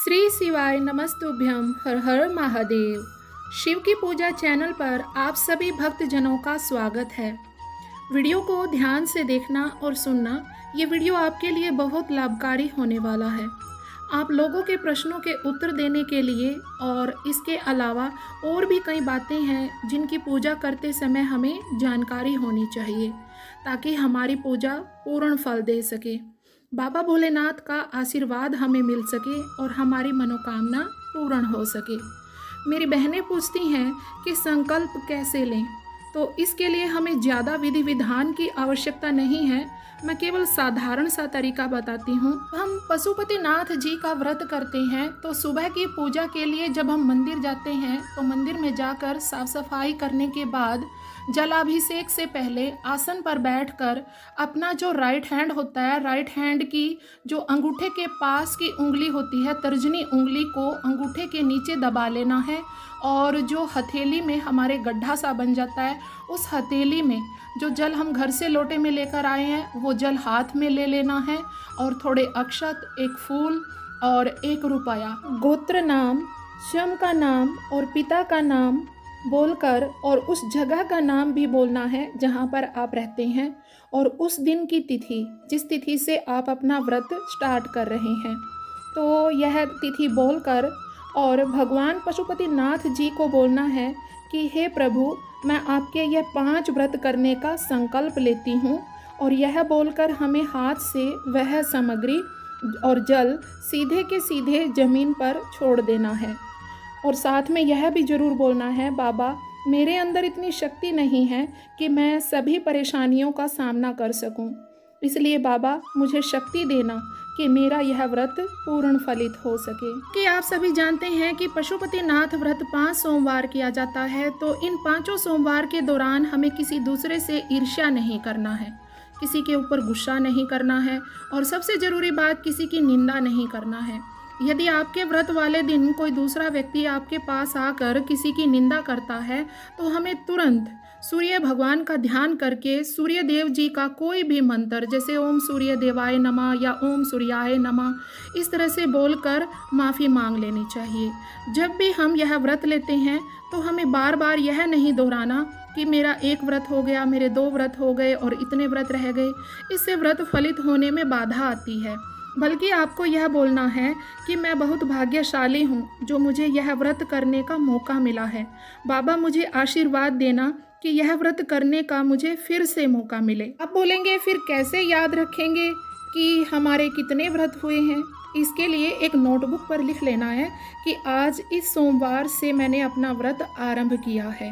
श्री शिवाय नमस्तुभ्यम हर हर महादेव। शिव की पूजा चैनल पर आप सभी भक्तजनों का स्वागत है। वीडियो को ध्यान से देखना और सुनना। ये वीडियो आपके लिए बहुत लाभकारी होने वाला है। आप लोगों के प्रश्नों के उत्तर देने के लिए और इसके अलावा और भी कई बातें हैं जिनकी पूजा करते समय हमें जानकारी होनी चाहिए ताकि हमारी पूजा पूर्ण फल दे सके, बाबा भोलेनाथ का आशीर्वाद हमें मिल सके और हमारी मनोकामना पूर्ण हो सके। मेरी बहनें पूछती हैं कि संकल्प कैसे लें, तो इसके लिए हमें ज़्यादा विधि विधान की आवश्यकता नहीं है। मैं केवल साधारण सा तरीका बताती हूँ। हम पशुपतिनाथ जी का व्रत करते हैं तो सुबह की पूजा के लिए जब हम मंदिर जाते हैं तो मंदिर में जाकर साफ सफाई करने के बाद जलाभिषेक से पहले आसन पर बैठकर अपना जो राइट हैंड होता है, राइट हैंड की जो अंगूठे के पास की उंगली होती है, तर्जनी उंगली को अंगूठे के नीचे दबा लेना है और जो हथेली में हमारे गड्ढा सा बन जाता है, उस हथेली में जो जल हम घर से लोटे में लेकर आए हैं वो जल हाथ में ले लेना है और थोड़े अक्षत, एक फूल और 1 रुपया, गोत्र नाम, शम का नाम और पिता का नाम बोलकर और उस जगह का नाम भी बोलना है जहाँ पर आप रहते हैं और उस दिन की तिथि, जिस तिथि से आप अपना व्रत स्टार्ट कर रहे हैं, तो यह तिथि बोलकर और भगवान पशुपतिनाथ जी को बोलना है कि हे प्रभु, मैं आपके यह 5 व्रत करने का संकल्प लेती हूँ। और यह बोलकर हमें हाथ से वह सामग्री और जल सीधे के सीधे ज़मीन पर छोड़ देना है। और साथ में यह भी ज़रूर बोलना है, बाबा मेरे अंदर इतनी शक्ति नहीं है कि मैं सभी परेशानियों का सामना कर सकूं, इसलिए बाबा मुझे शक्ति देना कि मेरा यह व्रत पूर्ण फलित हो सके। कि आप सभी जानते हैं कि पशुपतिनाथ व्रत 5 सोमवार किया जाता है, तो इन 5 सोमवार के दौरान हमें किसी दूसरे से ईर्ष्या नहीं करना है, किसी के ऊपर गुस्सा नहीं करना है और सबसे ज़रूरी बात, किसी की निंदा नहीं करना है। यदि आपके व्रत वाले दिन कोई दूसरा व्यक्ति आपके पास आकर किसी की निंदा करता है तो हमें तुरंत सूर्य भगवान का ध्यान करके सूर्य देव जी का कोई भी मंत्र, जैसे ओम सूर्य देवाय नमः या ओम सूर्याय नमः, इस तरह से बोलकर माफ़ी मांग लेनी चाहिए। जब भी हम यह व्रत लेते हैं तो हमें बार बार यह नहीं दोहराना कि मेरा 1 व्रत हो गया, मेरे 2 व्रत हो गए और इतने व्रत रह गए। इससे व्रत फलित होने में बाधा आती है, बल्कि आपको यह बोलना है कि मैं बहुत भाग्यशाली हूँ जो मुझे यह व्रत करने का मौका मिला है। बाबा मुझे आशीर्वाद देना कि यह व्रत करने का मुझे फिर से मौका मिले। अब बोलेंगे फिर कैसे याद रखेंगे कि हमारे कितने व्रत हुए हैं? इसके लिए एक नोटबुक पर लिख लेना है कि आज इस सोमवार से मैंने अपना व्रत आरंभ किया है।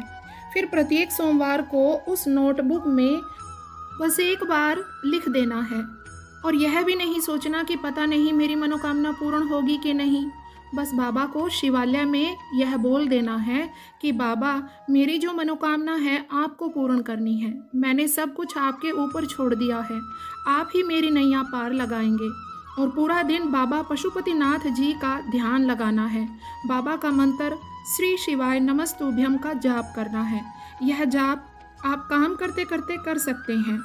फिर प्रत्येक सोमवार को उस नोटबुक में बस एक बार लिख देना है और यह भी नहीं सोचना कि पता नहीं मेरी मनोकामना पूर्ण होगी कि नहीं। बस बाबा को शिवालय में यह बोल देना है कि बाबा मेरी जो मनोकामना है आपको पूर्ण करनी है, मैंने सब कुछ आपके ऊपर छोड़ दिया है, आप ही मेरी नैया पार लगाएंगे। और पूरा दिन बाबा पशुपतिनाथ जी का ध्यान लगाना है, बाबा का मंत्र श्री शिवाय नमस्तुभ्यम का जाप करना है। यह जाप आप काम करते करते कर सकते हैं।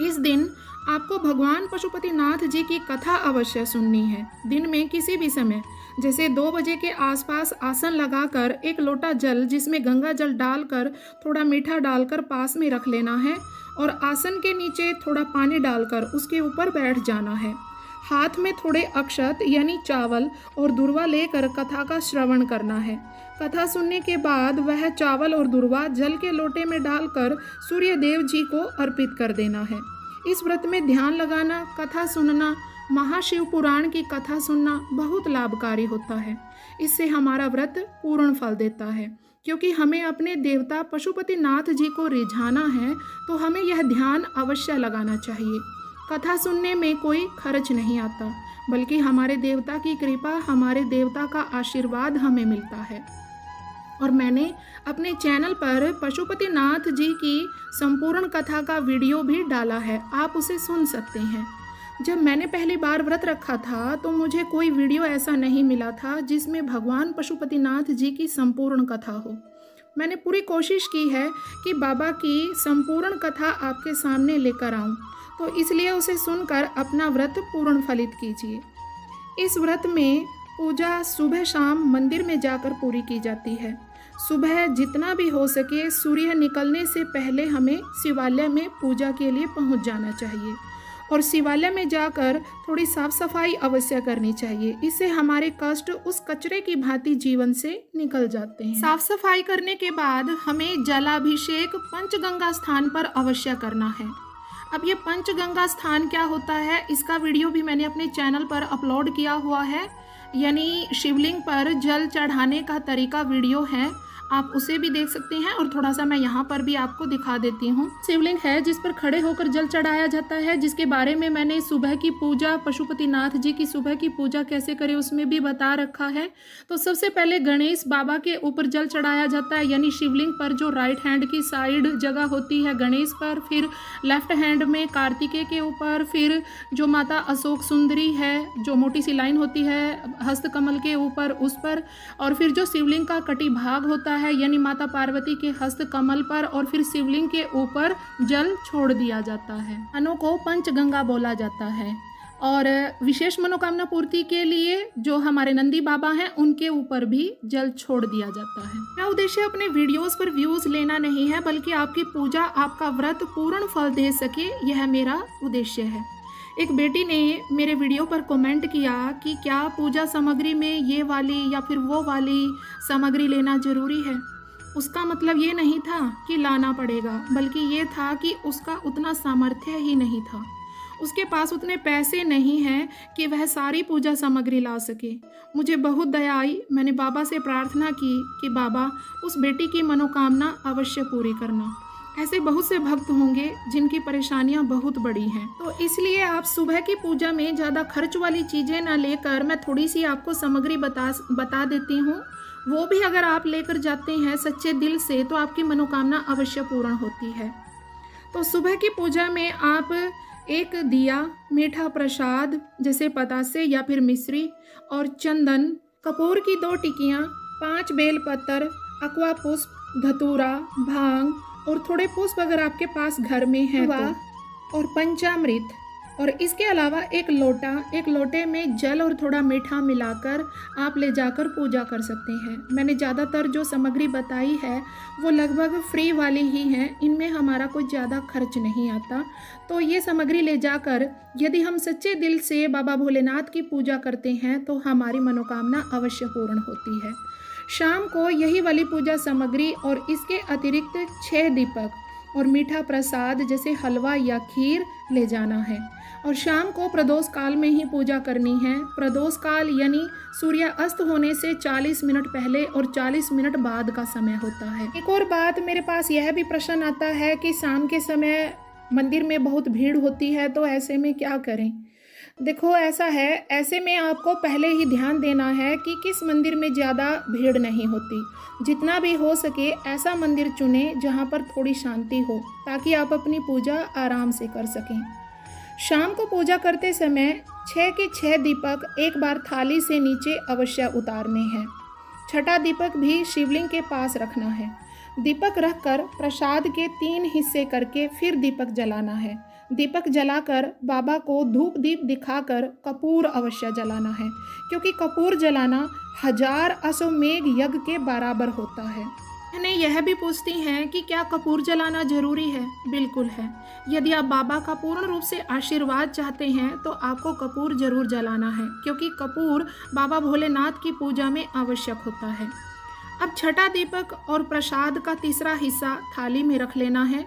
इस दिन आपको भगवान पशुपतिनाथ जी की कथा अवश्य सुननी है। दिन में किसी भी समय, जैसे 2 बजे के आसपास आसन लगाकर 1 लोटा जल जिसमें गंगा जल डालकर थोड़ा मीठा डालकर पास में रख लेना है और आसन के नीचे थोड़ा पानी डालकर उसके ऊपर बैठ जाना है। हाथ में थोड़े अक्षत यानी चावल और दुर्वा लेकर कथा का श्रवण करना है। कथा सुनने के बाद वह चावल और दुर्वा जल के लोटे में डालकर सूर्य देव जी को अर्पित कर देना है। इस व्रत में ध्यान लगाना, कथा सुनना, महाशिव पुराण की कथा सुनना बहुत लाभकारी होता है। इससे हमारा व्रत पूर्ण फल देता है, क्योंकि हमें अपने देवता पशुपतिनाथ जी को रिझाना है, तो हमें यह ध्यान अवश्य लगाना चाहिए। कथा सुनने में कोई खर्च नहीं आता, बल्कि हमारे देवता की कृपा, हमारे देवता का आशीर्वाद हमें मिलता है। और मैंने अपने चैनल पर पशुपतिनाथ जी की संपूर्ण कथा का वीडियो भी डाला है, आप उसे सुन सकते हैं। जब मैंने पहली बार व्रत रखा था तो मुझे कोई वीडियो ऐसा नहीं मिला था जिसमें भगवान पशुपतिनाथ जी की संपूर्ण कथा हो। मैंने पूरी कोशिश की है कि बाबा की संपूर्ण कथा आपके सामने लेकर आऊं, तो इसलिए उसे सुनकर अपना व्रत पूर्ण फलित कीजिए। इस व्रत में पूजा सुबह शाम मंदिर में जाकर पूरी की जाती है। सुबह जितना भी हो सके सूर्य निकलने से पहले हमें शिवालय में पूजा के लिए पहुंच जाना चाहिए और शिवालय में जाकर थोड़ी साफ सफाई अवश्य करनी चाहिए। इससे हमारे कष्ट उस कचरे की भांति जीवन से निकल जाते हैं। साफ सफाई करने के बाद हमें जलाभिषेक पंचगंगा स्थान पर अवश्य करना है। अब ये पंचगंगा स्थान क्या होता है, इसका वीडियो भी मैंने अपने चैनल पर अपलोड किया हुआ है, यानी शिवलिंग पर जल चढ़ाने का तरीका वीडियो है, आप उसे भी देख सकते हैं। और थोड़ा सा मैं यहाँ पर भी आपको दिखा देती हूँ। शिवलिंग है जिस पर खड़े होकर जल चढ़ाया जाता है, जिसके बारे में मैंने सुबह की पूजा, पशुपतिनाथ जी की सुबह की पूजा कैसे करें उसमें भी बता रखा है। तो सबसे पहले गणेश बाबा के ऊपर जल चढ़ाया जाता है, यानी शिवलिंग पर जो राइट हैंड की साइड जगह होती है गणेश पर, फिर लेफ्ट हैंड में कार्तिकेय के ऊपर, फिर जो माता अशोक सुंदरी है जो मोटी सी लाइन होती है हस्त कमल के ऊपर उस पर, और फिर जो शिवलिंग का कटी भाग होता है यानी माता पार्वती के हस्त कमल पर, और फिर शिवलिंग के ऊपर जल छोड़ दिया जाता है। अनु को पंचगंगा बोला जाता है। और विशेष मनोकामना पूर्ति के लिए जो हमारे नंदी बाबा हैं उनके ऊपर भी जल छोड़ दिया जाता है। मेरा उद्देश्य अपने वीडियोस पर व्यूज लेना नहीं है, बल्कि आपकी पूजा, आपका व्रत पूर्ण फल दे सके, यह मेरा उद्देश्य है। एक बेटी ने मेरे वीडियो पर कमेंट किया कि क्या पूजा सामग्री में ये वाली या फिर वो वाली सामग्री लेना ज़रूरी है। उसका मतलब ये नहीं था कि लाना पड़ेगा, बल्कि ये था कि उसका उतना सामर्थ्य ही नहीं था, उसके पास उतने पैसे नहीं हैं कि वह सारी पूजा सामग्री ला सके। मुझे बहुत दया आई, मैंने बाबा से प्रार्थना की कि बाबा उस बेटी की मनोकामना अवश्य पूरी करना। ऐसे बहुत से भक्त होंगे जिनकी परेशानियां बहुत बड़ी हैं, तो इसलिए आप सुबह की पूजा में ज़्यादा खर्च वाली चीज़ें ना लेकर मैं थोड़ी सी आपको सामग्री बता देती हूँ। वो भी अगर आप लेकर जाते हैं सच्चे दिल से तो आपकी मनोकामना अवश्य पूर्ण होती है। तो सुबह की पूजा में आप एक दिया, मीठा प्रसाद जैसे पतासे या फिर मिश्री और चंदन, कपूर की 2 टिकियाँ, 5 बेलपत्र, अकवा पुष्प, धतूरा, भांग और थोड़े पुष्प अगर आपके पास घर में है तो, और पंचामृत, और इसके अलावा एक लोटे में जल और थोड़ा मीठा मिलाकर आप ले जाकर पूजा कर सकते हैं। मैंने ज़्यादातर जो सामग्री बताई है वो लगभग फ्री वाली ही हैं, इनमें हमारा कोई ज़्यादा खर्च नहीं आता। तो ये सामग्री ले जाकर यदि हम सच्चे दिल से बाबा भोलेनाथ की पूजा करते हैं तो हमारी मनोकामना अवश्य पूर्ण होती है। शाम को यही वाली पूजा सामग्री और इसके अतिरिक्त 6 दीपक और मीठा प्रसाद जैसे हलवा या खीर ले जाना है, और शाम को प्रदोष काल में ही पूजा करनी है। प्रदोष काल यानी सूर्य अस्त होने से 40 मिनट पहले और 40 मिनट बाद का समय होता है। एक और बात मेरे पास यह भी प्रश्न आता है कि शाम के समय मंदिर में बहुत भीड़ होती है, तो ऐसे में क्या करें। देखो ऐसा है, ऐसे में आपको पहले ही ध्यान देना है कि किस मंदिर में ज़्यादा भीड़ नहीं होती। जितना भी हो सके ऐसा मंदिर चुनें जहाँ पर थोड़ी शांति हो, ताकि आप अपनी पूजा आराम से कर सकें। शाम को पूजा करते समय 6 के 6 दीपक एक बार थाली से नीचे अवश्य उतारने हैं। छठा दीपक भी शिवलिंग के पास रखना है। दीपक रखकर प्रसाद के 3 हिस्से करके फिर दीपक जलाना है। दीपक जलाकर बाबा को धूप दीप दिखाकर कपूर अवश्य जलाना है, क्योंकि कपूर जलाना 1000 अश्वमेघ यज्ञ के बराबर होता है। मैंने यह भी पूछती हैं कि क्या कपूर जलाना जरूरी है। बिल्कुल है। यदि आप बाबा का पूर्ण रूप से आशीर्वाद चाहते हैं तो आपको कपूर जरूर जलाना है, क्योंकि कपूर बाबा भोलेनाथ की पूजा में आवश्यक होता है। अब छठा दीपक और प्रसाद का तीसरा हिस्सा थाली में रख लेना है।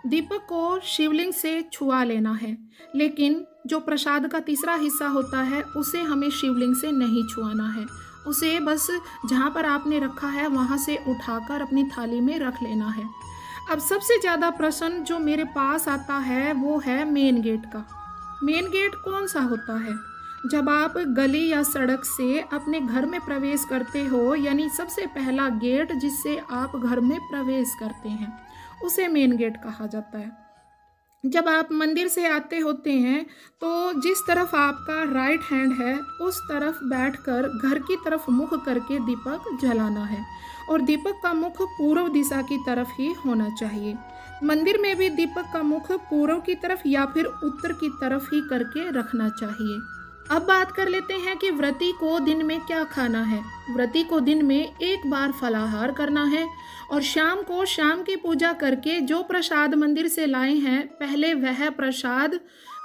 दीपक को शिवलिंग से छुआ लेना है, लेकिन जो प्रसाद का तीसरा हिस्सा होता है उसे हमें शिवलिंग से नहीं छुआना है। उसे बस जहाँ पर आपने रखा है वहाँ से उठाकर अपनी थाली में रख लेना है। अब सबसे ज़्यादा प्रश्न जो मेरे पास आता है वो है मेन गेट का। मेन गेट कौन सा होता है? जब आप गली या सड़क से अपने घर में प्रवेश करते हो, यानी सबसे पहला गेट जिससे आप घर में प्रवेश करते हैं, उसे मेन गेट कहा जाता है। जब आप मंदिर से आते होते हैं तो जिस तरफ आपका राइट हैंड है उस तरफ बैठकर घर की तरफ मुख करके दीपक जलाना है, और दीपक का मुख पूर्व दिशा की तरफ ही होना चाहिए। मंदिर में भी दीपक का मुख पूर्व की तरफ या फिर उत्तर की तरफ ही करके रखना चाहिए। अब बात कर लेते हैं कि व्रती को दिन में क्या खाना है। व्रती को दिन में एक बार फलाहार करना है और शाम को शाम की पूजा करके जो प्रसाद मंदिर से लाए हैं पहले वह प्रसाद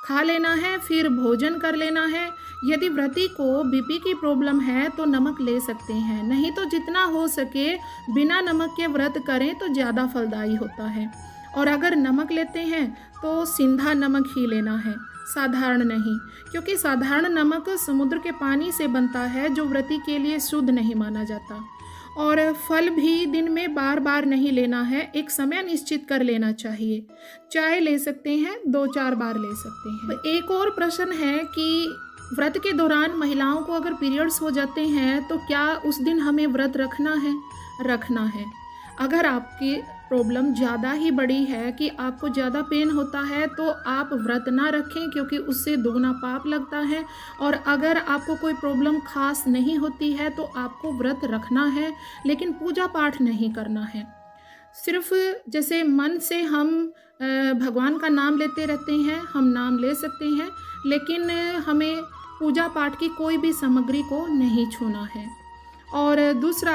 खा लेना है, फिर भोजन कर लेना है। यदि व्रती को बीपी की प्रॉब्लम है तो नमक ले सकते हैं, नहीं तो जितना हो सके बिना नमक के व्रत करें तो ज़्यादा फलदायी होता है। और अगर नमक लेते हैं तो सिंधा नमक ही लेना है, साधारण नहीं, क्योंकि साधारण नमक समुद्र के पानी से बनता है जो व्रती के लिए शुद्ध नहीं माना जाता। और फल भी दिन में बार बार नहीं लेना है, एक समय निश्चित कर लेना चाहिए। चाय ले सकते हैं, 2-4 बार ले सकते हैं। एक और प्रश्न है कि व्रत के दौरान महिलाओं को अगर पीरियड्स हो जाते हैं तो क्या उस दिन हमें व्रत रखना है? रखना है। अगर आपकी प्रॉब्लम ज़्यादा ही बड़ी है कि आपको ज़्यादा पेन होता है तो आप व्रत ना रखें, क्योंकि उससे दोगुना पाप लगता है। और अगर आपको कोई प्रॉब्लम खास नहीं होती है तो आपको व्रत रखना है, लेकिन पूजा पाठ नहीं करना है। सिर्फ जैसे मन से हम भगवान का नाम लेते रहते हैं, हम नाम ले सकते हैं, लेकिन हमें पूजा पाठ की कोई भी सामग्री को नहीं छूना है। और दूसरा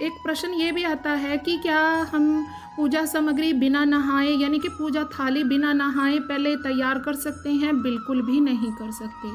एक प्रश्न ये भी आता है कि क्या हम पूजा सामग्री बिना नहाए, यानी कि पूजा थाली बिना नहाए पहले तैयार कर सकते हैं? बिल्कुल भी नहीं कर सकते।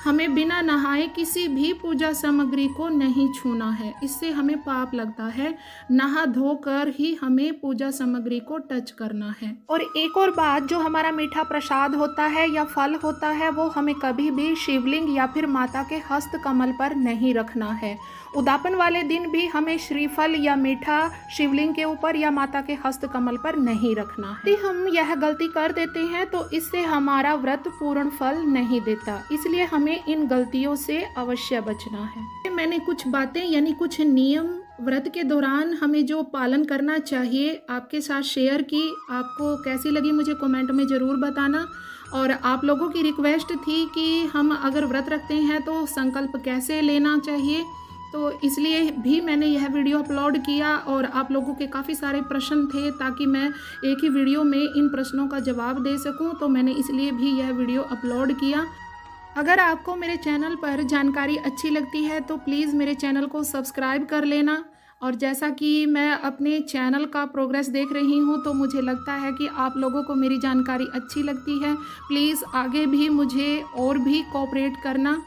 हमें बिना नहाए किसी भी पूजा सामग्री को नहीं छूना है, इससे हमें पाप लगता है। नहा धोकर ही हमें पूजा सामग्री को टच करना है। और एक और बात, जो हमारा मीठा प्रसाद होता है या फल होता है वो हमें कभी भी शिवलिंग या फिर माता के हस्त कमल पर नहीं रखना है। उद्यापन वाले दिन भी हमें श्रीफल या मीठा शिवलिंग के ऊपर या माता के हस्त कमल पर नहीं रखना है। यदि हम यह गलती कर देते हैं तो इससे हमारा व्रत पूर्ण फल नहीं देता, इसलिए हमें इन गलतियों से अवश्य बचना है। मैंने कुछ बातें यानी कुछ नियम व्रत के दौरान हमें जो पालन करना चाहिए आपके साथ शेयर की। आपको कैसी लगी मुझे कमेंट में ज़रूर बताना। और आप लोगों की रिक्वेस्ट थी कि हम अगर व्रत रखते हैं तो संकल्प कैसे लेना चाहिए, तो इसलिए भी मैंने यह वीडियो अपलोड किया। और आप लोगों के काफ़ी सारे प्रश्न थे, ताकि मैं एक ही वीडियो में इन प्रश्नों का जवाब दे सकूं, तो मैंने इसलिए भी यह वीडियो अपलोड किया। अगर आपको मेरे चैनल पर जानकारी अच्छी लगती है तो प्लीज़ मेरे चैनल को सब्सक्राइब कर लेना। और जैसा कि मैं अपने चैनल का प्रोग्रेस देख रही हूँ तो मुझे लगता है कि आप लोगों को मेरी जानकारी अच्छी लगती है। प्लीज़ आगे भी मुझे और भी कोऑपरेट करना।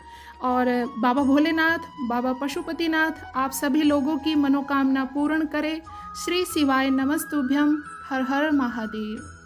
और बाबा भोलेनाथ, बाबा पशुपतिनाथ आप सभी लोगों की मनोकामना पूर्ण करे। श्री शिवाय नमस्तुभ्यम। हर हर महादेव।